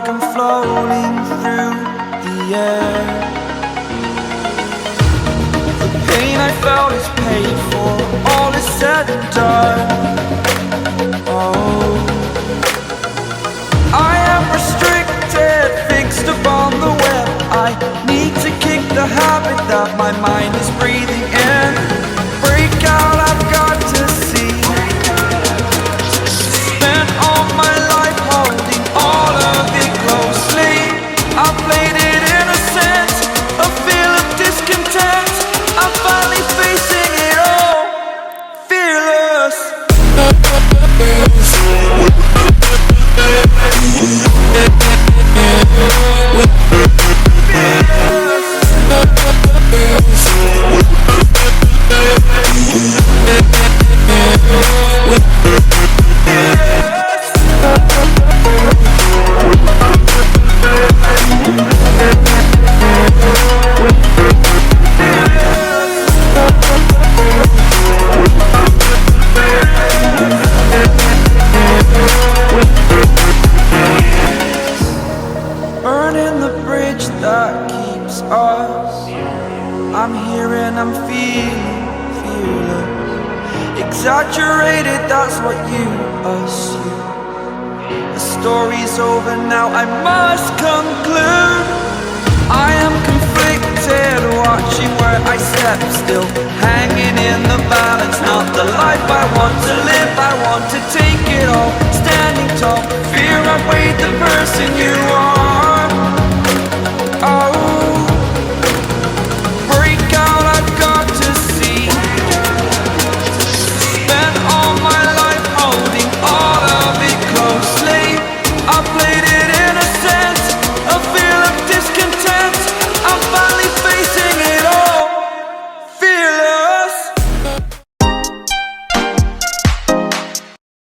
like I'm floating through the air. The pain I felt is paid for, all is said and done. Oh, I am restricted, fixed upon the web. I need to kick the habit that my mind is breathing in. Break out, I've got to see. Spent all my life holding all of it closely. I played it innocent, a feel of discontent. I'm finally facing it all, fearless. Burning the bridge that keeps us. I'm here and I'm feeling fearless. Exaggerated, that's what you assume. The story's over now, I must conclude. I am conflicted, watching where I step still, hanging in the balance. Not the life I want to live, I want to take it all. Standing tall, fear I weighed the person you